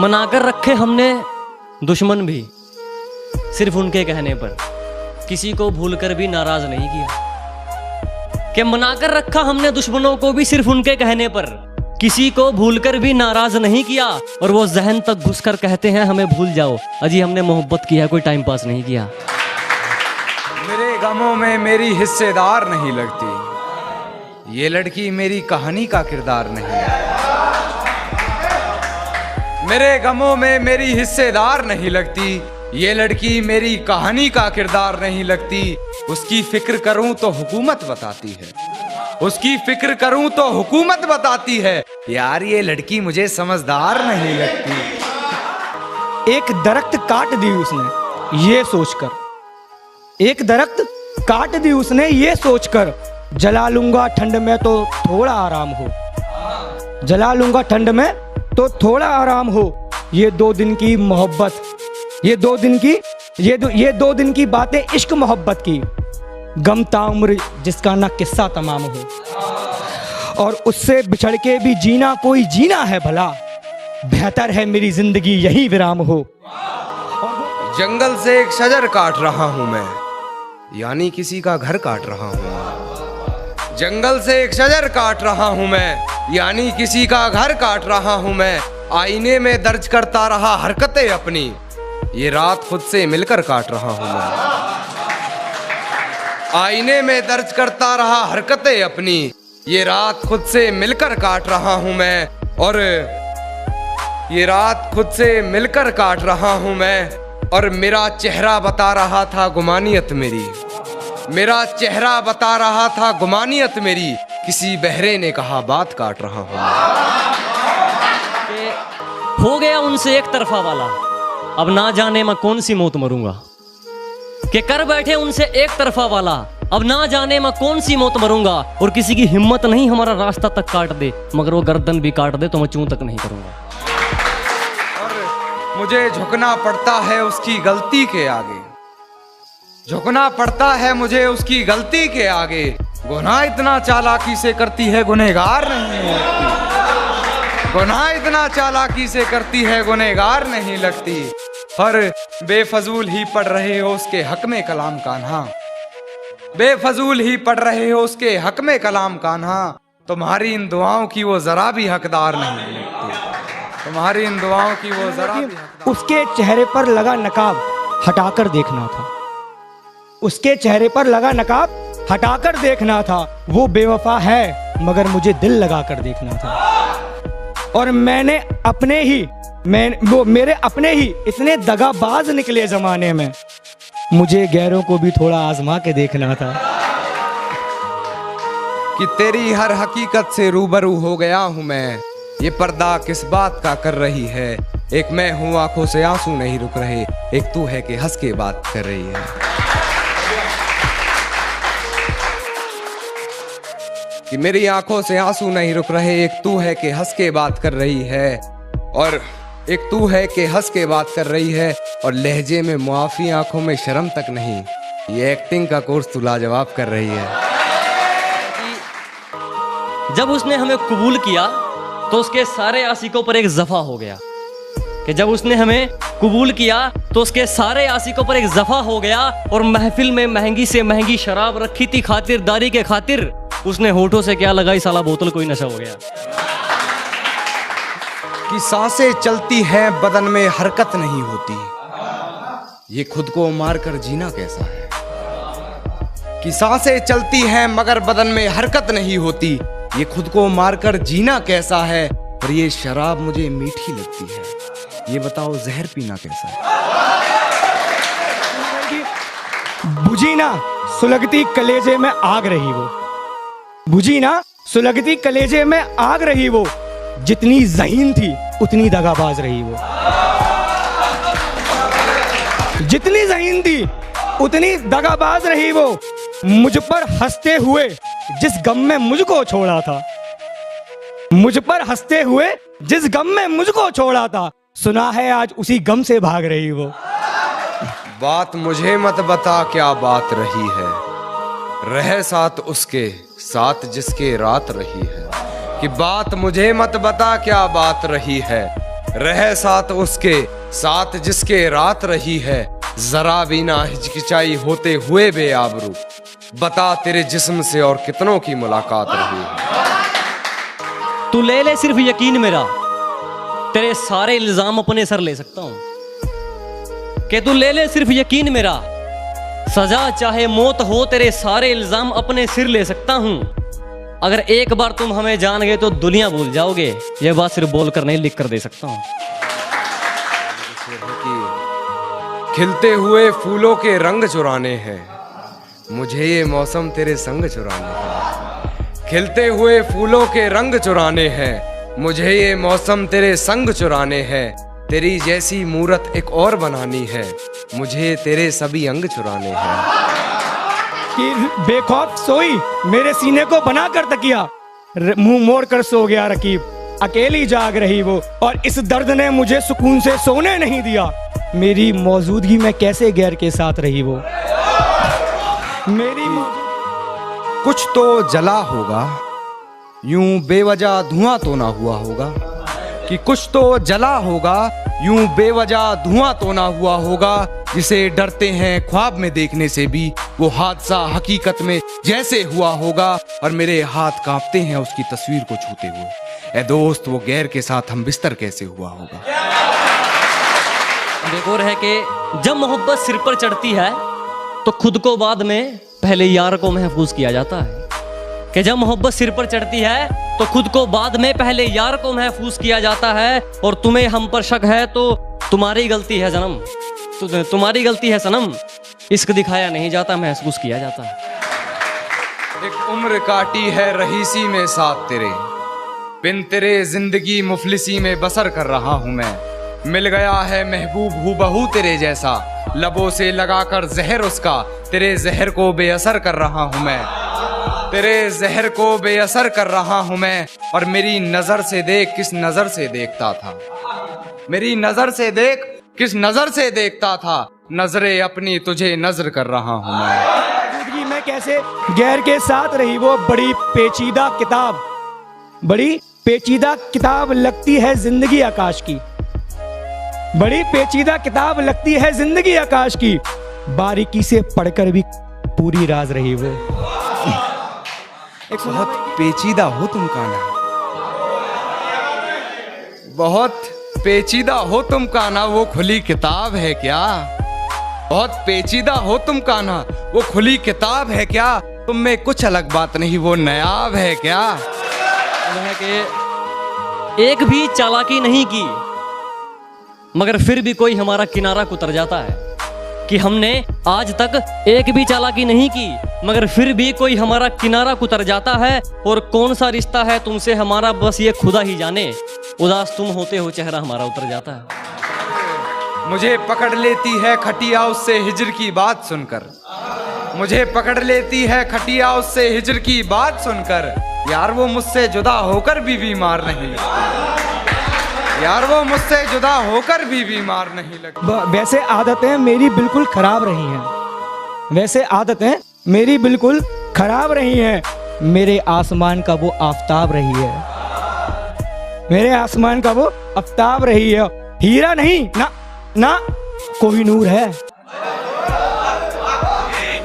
मनाकर रखे हमने दुश्मन भी सिर्फ उनके कहने पर, किसी को भूलकर भी नाराज नहीं किया। कि मनाकर रखा हमने दुश्मनों को भी सिर्फ उनके कहने पर, किसी को भूलकर भी नाराज नहीं किया। और वो जहन तक घुसकर कहते हैं हमें भूल जाओ, अजी हमने मोहब्बत किया, कोई टाइम पास नहीं किया। मेरे गमों में मेरी हिस्सेदार नहीं लगती, ये लड़की मेरी कहानी का किरदार नहीं। मेरे गमों में मेरी हिस्सेदार नहीं लगती, ये लड़की मेरी कहानी का किरदार नहीं लगती। उसकी फिक्र करूं तो हुकूमत बताती है, उसकी फिक्र करूं तो हुकूमत बताती है। यार ये लड़की मुझे समझदार नहीं लगती। एक दरख्त काट दी उसने ये सोचकर, एक दरख्त काट दी उसने ये सोचकर, जला लूंगा ठंड में तो थोड़ा आराम हो, जला लूंगा ठंड में तो थोड़ा आराम हो। ये 2 दिन की मोहब्बत, ये 2 दिन की ये 2 दिन की बातें इश्क मोहब्बत की, गम ताउम्र जिसका ना किस्सा तमाम हो। और उससे बिछड़ के भी जीना कोई जीना है भला, बेहतर है मेरी जिंदगी यही विराम हो। जंगल से एक शजर काट रहा हूं मैं, यानी किसी का घर काट रहा हूं। जंगल से एक शजर काट रहा हूं मैं, यानी किसी का घर काट रहा हूं मैं। आईने में दर्ज करता रहा हरकतें अपनी, ये रात खुद से मिलकर काट रहा हूं मैं। आईने में दर्ज करता रहा हरकतें अपनी, ये रात खुद से मिलकर काट रहा हूं मैं। और ये रात खुद से मिलकर काट रहा हूं मैं। और मेरा चेहरा बता रहा था गुमानियत मेरी, मेरा चेहरा बता रहा था गुमानियत मेरी। किसी बहरे ने कहा बात काट रहा हूं। हो गया उनसे एक तरफा वाला, अब ना जाने मैं कौन सी मौत मरूंगा। कि कर बैठे उनसे एक तरफा वाला, अब ना जाने मैं कौन सी मौत मरूंगा। और किसी की हिम्मत नहीं हमारा रास्ता तक काट दे, मगर वो गर्दन भी काट दे तो मैं चूं तक नहीं करूंगा। और मुझे झुकना पड़ता है उसकी गलती के आगे, झुकना पड़ता है मुझे उसकी गलती के आगे। गुनाह इतना चालाकी से करती है गुनहगार नहीं लगती, गुनाह इतना चालाकी से करती है गुनहगार नहीं लगती। और बेफजूल ही पढ़ रहे हो उसके हक में कलाम कान्हा, बेफजूल ही पढ़ रहे हो उसके हक में कलाम कान्हा। तुम्हारी इन दुआओं की वो जरा भी हकदार नहीं लगती, तुम्हारी इन दुआओं की वो जरा भी हकदार। उसके चेहरे पर लगा नकाब हटाकर देखना था, उसके चेहरे पर लगा नकाब हटाकर देखना था। वो बेवफा है मगर मुझे दिल लगाकर देखना था। और मैंने अपने ही वो मेरे अपने ही इतने दगाबाज निकले जमाने में, मुझे गैरों को भी थोड़ा आजमा के देखना था। कि तेरी हर हकीकत से रूबरू हो गया हूं मैं, ये पर्दा किस बात का कर रही है। एक मैं हूं आंखों से आंसू नहीं रुक रहे, एक तू है कि हंस के बात कर रही है। कि मेरी आंखों से आंसू नहीं रुक रहे, एक तू है कि हंस के बात कर रही है। और एक तू है कि हंस के बात कर रही है। और लहजे में मुआफी, आंखों में शर्म तक नहीं, ये एक्टिंग का कोर्स तू लाजवाब कर रही है। जब उसने हमें कबूल किया तो उसके सारे आशिकों पर एक जफा हो गया। कि जब उसने हमें कबूल किया तो उसके सारे आशिकों पर एक जफा हो गया। और महफिल में महंगी से महंगी शराब रखी थी खातिरदारी के खातिर, उसने होठों से क्या लगाई साला बोतल कोई नशा हो गया। कि सांसें चलती हैं बदन में हरकत नहीं होती, ये खुद को मारकर जीना कैसा है। कि सांसें चलती हैं मगर बदन में हरकत नहीं होती, ये खुद को मारकर जीना कैसा है। और ये शराब मुझे मीठी लगती है, ये बताओ जहर पीना कैसा है। बुझी ना सुलगती कलेजे में आग रही वो, बुझी ना सुलगती कलेजे में आग रही वो। जितनी ज़हीन थी उतनी दगाबाज रही वो, जितनी ज़हीन थी उतनी दगाबाज रही वो। मुझ पर हंसते हुए जिस गम में मुझको छोड़ा था, मुझ पर हंसते हुए जिस गम में मुझको छोड़ा था, सुना है आज उसी गम से भाग रही वो। बात मुझे मत बता क्या बात रही है, रहे साथ उसके साथ जिसके रात रही है। कि बात मुझे मत बता क्या बात रही है, रहे साथ उसके साथ जिसके रात रही है, जरा भी ना हिचकिचाई होते हुए बेआबरू। बता तेरे जिस्म से और कितनों की मुलाकात रही है। तू ले ले सिर्फ यकीन मेरा, तेरे सारे इल्जाम अपने सर ले सकता हूं। कि तू ले ले सिर्फ यकीन मेरा, सजा चाहे मौत हो तेरे सारे इल्जाम अपने सिर ले सकता हूं। अगर एक बार तुम हमें जान गए तो दुनिया भूल जाओगे, यह बात सिर्फ बोलकर नहीं लिख कर दे सकता हूं। खिलते हुए फूलों के रंग चुराने हैं, मुझे ये मौसम तेरे संग चुराने हैं। खिलते हुए फूलों के रंग चुराने हैं, मुझे ये मौसम तेरे संग चुराने हैं। तेरी जैसी मूरत एक और बनानी है, मुझे तेरे सभी अंग चुराने हैं। कि बेखौफ सोई मेरे सीने को बना कर तकिया, मुंह मोड़ कर सो गया रकीब, अकेली जाग रही वो, और इस दर्द ने मुझे सुकून से सोने नहीं दिया। मेरी मौजूदगी में कैसे गैर के साथ रही वो। मेरी कुछ तो जला होगा, यूं बेवजह धुआं तो ना हुआ होगा। कि कुछ तो जला होगा, यूं बेवजह धुआं तो ना हुआ होगा। जिसे डरते हैं ख्वाब में देखने से भी, वो हादसा हकीकत में जैसे हुआ होगा। और मेरे हाथ कांपते हैं उसकी तस्वीर को छूते हुए। ए दोस्त, वो गैर के साथ हम बिस्तर कैसे हुआ होगा। एक और है कि जब मोहब्बत सिर पर चढ़ती है तो खुद को बाद में पहले यार को महफूज किया जाता है। कि जब मोहब्बत सिर पर चढ़ती है तो खुद को बाद में पहले यार को महफूज किया जाता है। और तुम्हें हम पर शक है तो तुम्हारी गलती है जन्म, तुम्हारी गलती है सनम। इश्क दिखाया नहीं जाता, महसूस किया जाता है। एक उम्र काटी है रहीसी में साथ तेरे, बिन तेरे जिंदगी मुफलिसी में बसर कर रहा हूँ मैं। मिल गया है महबूब हूबहू तेरे जैसा, लबों से लगाकर जहर उसका, तेरे जहर को बेअसर कर रहा हूँ मैं। तेरे जहर को बेअसर कर रहा हूँ मैं। और मेरी नजर से देख किस नजर से देखता था, मेरी नजर से देख किस नजर से देखता था। नजरे अपनी तुझे नजर कर रहा हूँ मैं। जिंदगी में कैसे गैर के साथ रही वो, बड़ी पेचीदा किताब, बड़ी पेचीदा किताब लगती है जिंदगी आकाश की। बड़ी पेचीदा किताब लगती है जिंदगी आकाश की, बारीकी से पढ़कर भी पूरी राज रही वो। बहुत पेचीदा हो तुम कान्हा, बहुत पेचीदा हो तुम कान्हा, वो खुली किताब है क्या। बहुत पेचीदा हो तुम कान्हा, वो खुली किताब है क्या। तुम में कुछ अलग बात नहीं, वो नायाब है क्या। है कि एक भी चालाकी नहीं की मगर फिर भी कोई हमारा किनारा कुतर जाता है। कि हमने आज तक एक भी चालाकी नहीं की मगर फिर भी कोई हमारा किनारा कुतर जाता है। और कौन सा रिश्ता है तुमसे हमारा, बस ये खुदा ही जाने। उदास तुम होते हो चेहरा हमारा उतर जाता है। मुझे पकड़ लेती है खटिया उससे हिजर की बात सुनकर, मुझे पकड़ लेती है खटिया उससे हिजर की बात सुनकर। यार वो मुझसे जुदा होकर भी बीमार नहीं, यार वो मुझसे जुदा होकर भी बीमार नहीं लगती। वैसे आदतें मेरी बिल्कुल खराब रही हैं, वैसे आदतें मेरी बिल्कुल खराब रही हैं। मेरे आसमान का वो आफताब रही है, मेरे आसमान का वो आफताब रही है। हीरा नहीं ना, ना कोहिनूर है।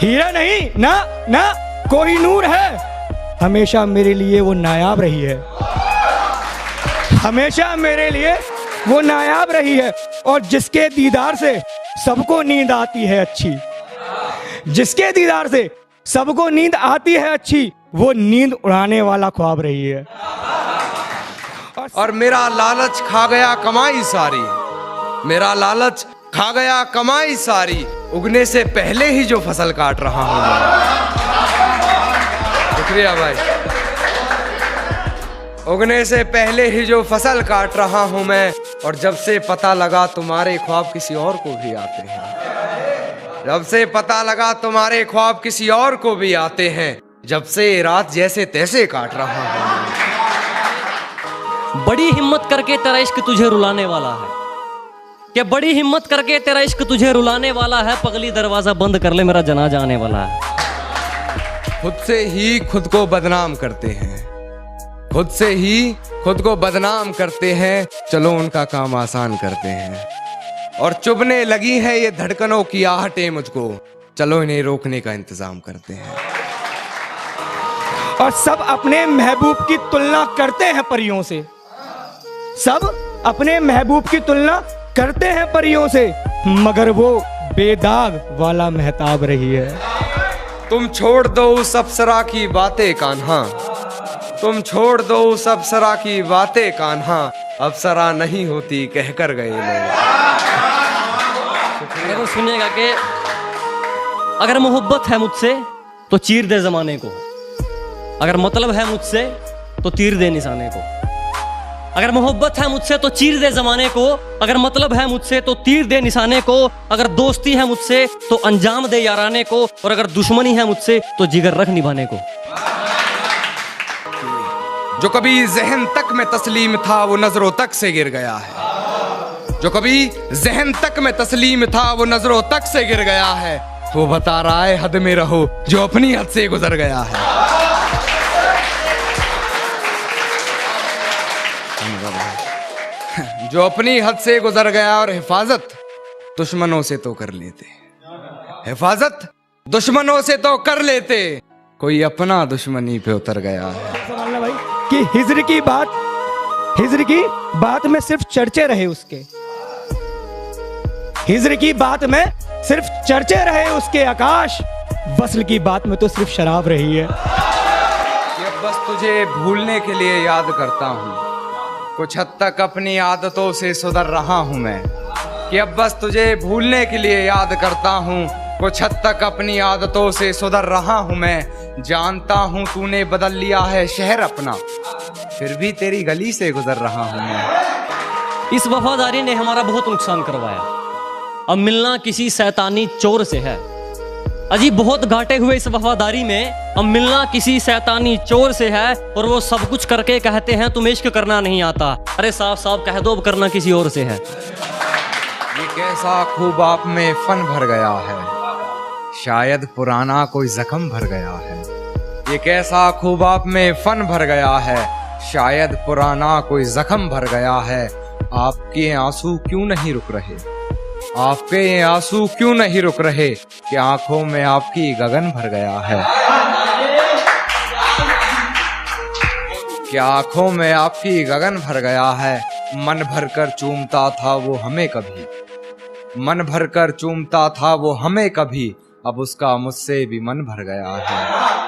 हीरा नहीं ना, ना कोहिनूर है। हमेशा मेरे लिए वो नायाब रही है, हमेशा मेरे लिए वो नायाब रही है। और जिसके दीदार से सबको नींद आती है अच्छी, जिसके दीदार से सबको नींद आती है अच्छी, वो नींद उड़ाने वाला ख्वाब रही है। और मेरा लालच खा गया कमाई सारी, मेरा लालच खा गया कमाई सारी। उगने से पहले ही जो फसल काट रहा हूं मैं। शुक्रिया भाई। उगने से पहले ही जो फसल काट रहा हूं मैं। और जब से पता लगा तुम्हारे ख्वाब किसी और को भी आते हैं, जब से पता लगा तुम्हारे ख्वाब किसी और को भी आते हैं, जब से रात जैसे तैसे काट रहा हूं। बड़ी हिम्मत करके तेरा इश्क तुझे रुलाने वाला है, क्या बड़ी हिम्मत करके तेरा इश्क तुझे रुलाने वाला है। पगली दरवाजा बंद कर ले, मेरा जनाजा आने वाला है। खुद से ही खुद को बदनाम करते हैं, खुद से ही खुद को बदनाम करते हैं, चलो उनका काम आसान करते हैं। और चुभने लगी है ये धड़कनों की आहटें मुझको, चलो इन्हें रोकने का इंतजाम करते हैं। और सब अपने महबूब की तुलना करते हैं परियों से, सब अपने महबूब की तुलना करते हैं परियों से, मगर वो बेदाग वाला महताब रही है। तुम छोड़ दो उस अप्सरा की बातें कान्हा, तुम छोड़ दो उस अप्सरा की बातें कान्हा, अप्सरा नहीं होती कहकर गए लोग। तो सुनिएगा कि अगर मोहब्बत है मुझसे तो चीर दे जमाने को, अगर मतलब है मुझसे तो तीर दे निशाने को। अगर मोहब्बत है मुझसे तो चीर दे जमाने को, अगर मतलब है मुझसे तो तीर दे निशाने को, अगर दोस्ती है मुझसे तो अंजाम दे याराने को, और अगर दुश्मनी है मुझसे तो जिगर रख निभाने को। जो कभी जहन तक में तस्लीम था वो नजरों तक से गिर गया है, जो कभी जहन तक में तस्लीम था वो नजरों तक से गिर गया है। वो बता रहा है हद में रहो जो अपनी हद से गुजर गया है। जो अपनी हद से गुजर गया, और हिफाजत दुश्मनों से तो कर लेते, हिफाजत दुश्मनों से तो कर लेते, कोई अपना दुश्मनी पे उतर गया है। समझना भाई कि हिज्र की बात में सिर्फ चर्चे रहे उसके, हिज्र की बात में सिर्फ चर्चे रहे उसके आकाश, वस्ल की बात में तो सिर्फ शराब रही है। ये बस तुझे भूलने के लिए याद करता हूँ, कुछ हद तक अपनी आदतों से सुधर रहा हूँ मैं, कि अब बस तुझे भूलने के लिए याद करता हूँ, कुछ हद तक अपनी आदतों से सुधर रहा हूँ मैं। जानता हूँ तूने बदल लिया है शहर अपना, फिर भी तेरी गली से गुजर रहा हूँ मैं। इस वफादारी ने हमारा बहुत नुकसान करवाया, अब मिलना किसी शैतानी चोर से है। अजीब बहुत घाटे हुए इस वफादारी में, अब मिलना किसी शैतानी चोर से है, और वो सब कुछ करके कहते हैं तुम्हें इश्क करना नहीं आता। अरे साफ साफ कह दो अब करना किसी और से है। ये कैसा खूब आप में फन भर गया है, शायद पुराना कोई जख्म भर गया है। ये कैसा खूब आप में फन भर गया है, शायद पुराना कोई जख्म भर गया है। आपके आंसू क्यों नहीं रुक रहे, आपके ये आंसू क्यों नहीं रुक रहे, कि आंखों में आपकी गगन भर गया है, कि आंखों में आपकी गगन भर गया है। मन भरकर चूमता था वो हमें कभी, मन भरकर चूमता था वो हमें कभी, अब उसका मुझसे भी मन भर गया है।